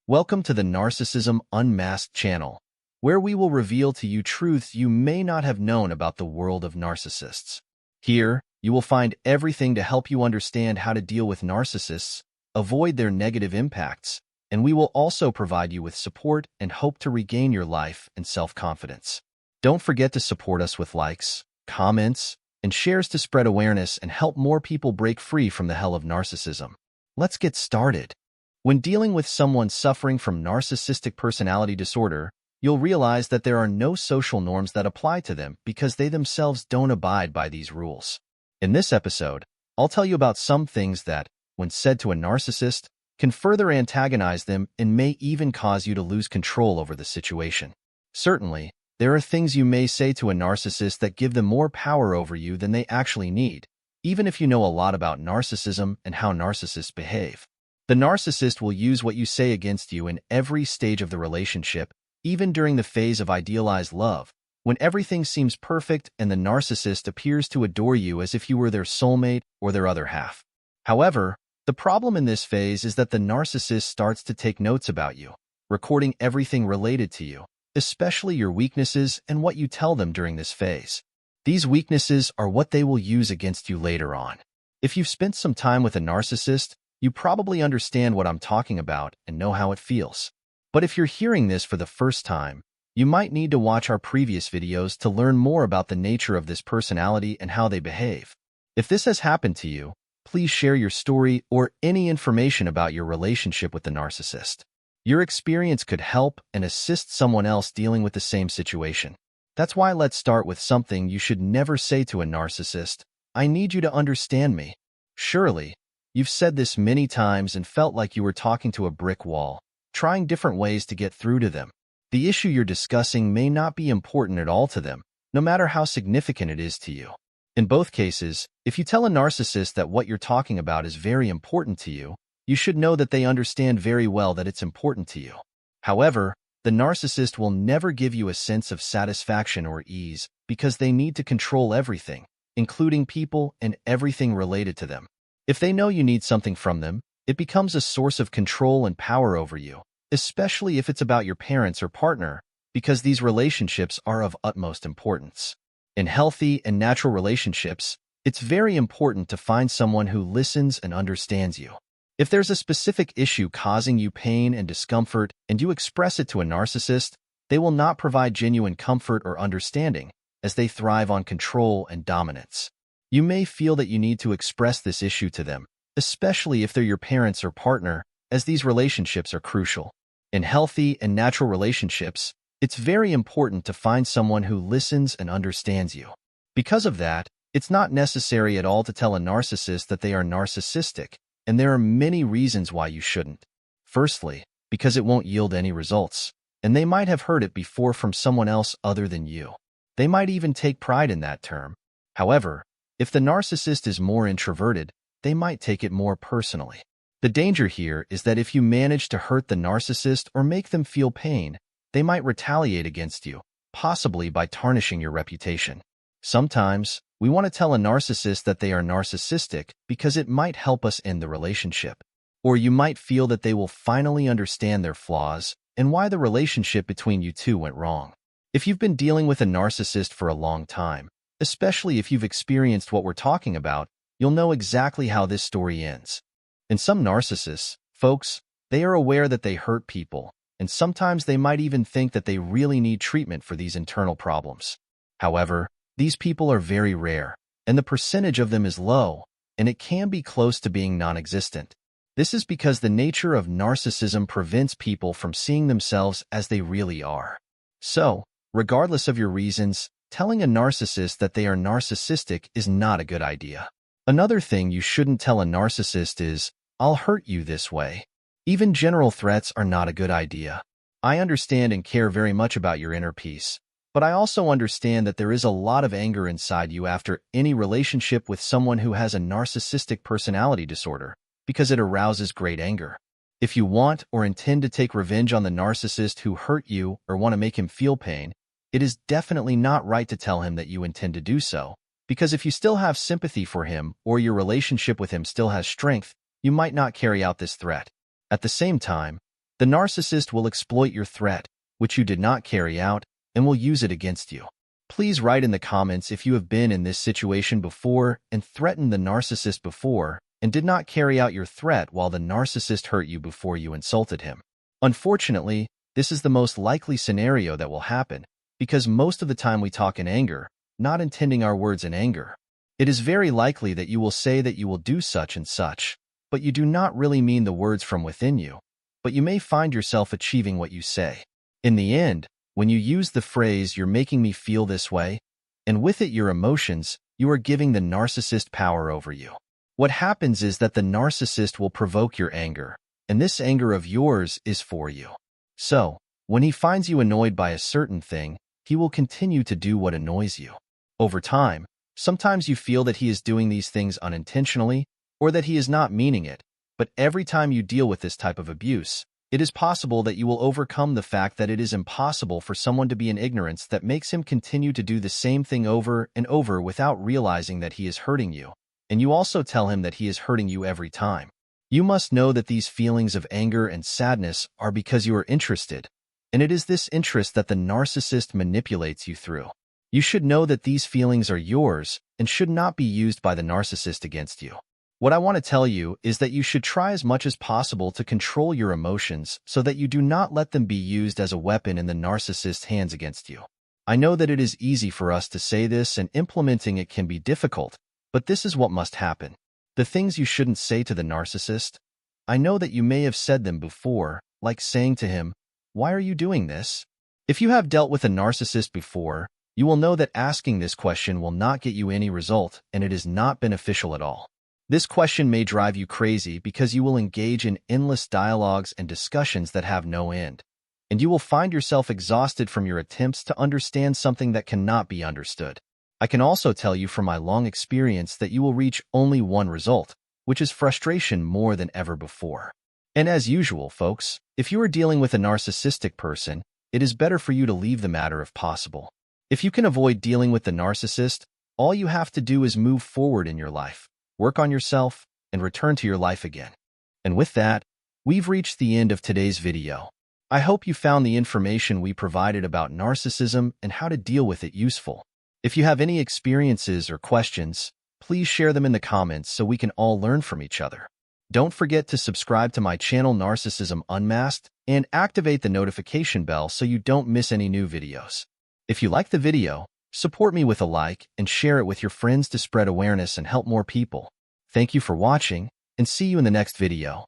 Welcome to the Narcissism Unmasked channel, where we will reveal to you truths you may not have known about the world of narcissists. Here, you will find everything to help you understand how to deal with narcissists, avoid their negative impacts, and we will also provide you with support and hope to regain your life and self-confidence. Don't forget to support us with likes, comments, and shares to spread awareness and help more people break free from the hell of narcissism. Let's get started. When dealing with someone suffering from narcissistic personality disorder, you'll realize that there are no social norms that apply to them because they themselves don't abide by these rules. In this episode, I'll tell you about some things that, when said to a narcissist, can further antagonize them and may even cause you to lose control over the situation. Certainly, there are things you may say to a narcissist that give them more power over you than they actually need, even if you know a lot about narcissism and how narcissists behave. The narcissist will use what you say against you in every stage of the relationship, even during the phase of idealized love, when everything seems perfect and the narcissist appears to adore you as if you were their soulmate or their other half. However, the problem in this phase is that the narcissist starts to take notes about you, recording everything related to you, especially your weaknesses and what you tell them during this phase. These weaknesses are what they will use against you later on. If you've spent some time with a narcissist, you probably understand what I'm talking about and know how it feels. But if you're hearing this for the first time, you might need to watch our previous videos to learn more about the nature of this personality and how they behave. If this has happened to you, please share your story or any information about your relationship with the narcissist. Your experience could help and assist someone else dealing with the same situation. That's why let's start with something you should never say to a narcissist: "I need you to understand me." Surely, you've said this many times and felt like you were talking to a brick wall, trying different ways to get through to them. The issue you're discussing may not be important at all to them, no matter how significant it is to you. In both cases, if you tell a narcissist that what you're talking about is very important to you, you should know that they understand very well that it's important to you. However, the narcissist will never give you a sense of satisfaction or ease because they need to control everything, including people and everything related to them. If they know you need something from them, it becomes a source of control and power over you, especially if it's about your parents or partner, because these relationships are of utmost importance. In healthy and natural relationships, it's very important to find someone who listens and understands you. If there's a specific issue causing you pain and discomfort and you express it to a narcissist, they will not provide genuine comfort or understanding, as they thrive on control and dominance. You may feel that you need to express this issue to them, especially if they're your parents or partner, as these relationships are crucial. In healthy and natural relationships, it's very important to find someone who listens and understands you. Because of that, it's not necessary at all to tell a narcissist that they are narcissistic, and there are many reasons why you shouldn't. Firstly, because it won't yield any results, and they might have heard it before from someone else other than you. They might even take pride in that term. However, if the narcissist is more introverted, they might take it more personally. The danger here is that if you manage to hurt the narcissist or make them feel pain, they might retaliate against you, possibly by tarnishing your reputation. Sometimes, we want to tell a narcissist that they are narcissistic because it might help us end the relationship. Or you might feel that they will finally understand their flaws and why the relationship between you two went wrong. If you've been dealing with a narcissist for a long time, especially if you've experienced what we're talking about, you'll know exactly how this story ends. In some narcissists, folks, they are aware that they hurt people, and sometimes they might even think that they really need treatment for these internal problems. However, these people are very rare, and the percentage of them is low, and it can be close to being non-existent. This is because the nature of narcissism prevents people from seeing themselves as they really are. So, regardless of your reasons, telling a narcissist that they are narcissistic is not a good idea. Another thing you shouldn't tell a narcissist is, "I'll hurt you this way." Even general threats are not a good idea. I understand and care very much about your inner peace, but I also understand that there is a lot of anger inside you after any relationship with someone who has a narcissistic personality disorder, because it arouses great anger. If you want or intend to take revenge on the narcissist who hurt you or want to make him feel pain, it is definitely not right to tell him that you intend to do so, because if you still have sympathy for him or your relationship with him still has strength, you might not carry out this threat. At the same time, The narcissist will exploit your threat, which you did not carry out, and will use it against you. Please write in the comments if you have been in this situation before and threatened the narcissist before and did not carry out your threat while the narcissist hurt you before you insulted him. Unfortunately, this is the most likely scenario that will happen because most of the time we talk in anger, not intending our words in anger. It is very likely that you will say that you will do such and such, but you do not really mean the words from within you, but you may find yourself achieving what you say. In the end, when you use the phrase, "you're making me feel this way," and with it your emotions, you are giving the narcissist power over you. What happens is that the narcissist will provoke your anger, and this anger of yours is for you. So, when he finds you annoyed by a certain thing, he will continue to do what annoys you. Over time, sometimes you feel that he is doing these things unintentionally or that he is not meaning it, but every time you deal with this type of abuse, it is possible that you will overcome the fact that it is impossible for someone to be in ignorance that makes him continue to do the same thing over and over without realizing that he is hurting you, and you also tell him that he is hurting you every time. You must know that these feelings of anger and sadness are because you are interested, and it is this interest that the narcissist manipulates you through. You should know that these feelings are yours and should not be used by the narcissist against you. What I want to tell you is that you should try as much as possible to control your emotions so that you do not let them be used as a weapon in the narcissist's hands against you. I know that it is easy for us to say this and implementing it can be difficult, but this is what must happen. The things you shouldn't say to the narcissist, I know that you may have said them before, like saying to him, "Why are you doing this?" If you have dealt with a narcissist before, you will know that asking this question will not get you any result and it is not beneficial at all. This question may drive you crazy because you will engage in endless dialogues and discussions that have no end, and you will find yourself exhausted from your attempts to understand something that cannot be understood. I can also tell you from my long experience that you will reach only one result, which is frustration more than ever before. And as usual, folks, if you are dealing with a narcissistic person, it is better for you to leave the matter if possible. If you can avoid dealing with the narcissist, all you have to do is move forward in your life, work on yourself, and return to your life again. And with that, we've reached the end of today's video. I hope you found the information we provided about narcissism and how to deal with it useful. If you have any experiences or questions, please share them in the comments so we can all learn from each other. Don't forget to subscribe to my channel Narcissism Unmasked and activate the notification bell so you don't miss any new videos. If you like the video, support me with a like and share it with your friends to spread awareness and help more people. Thank you for watching, and see you in the next video.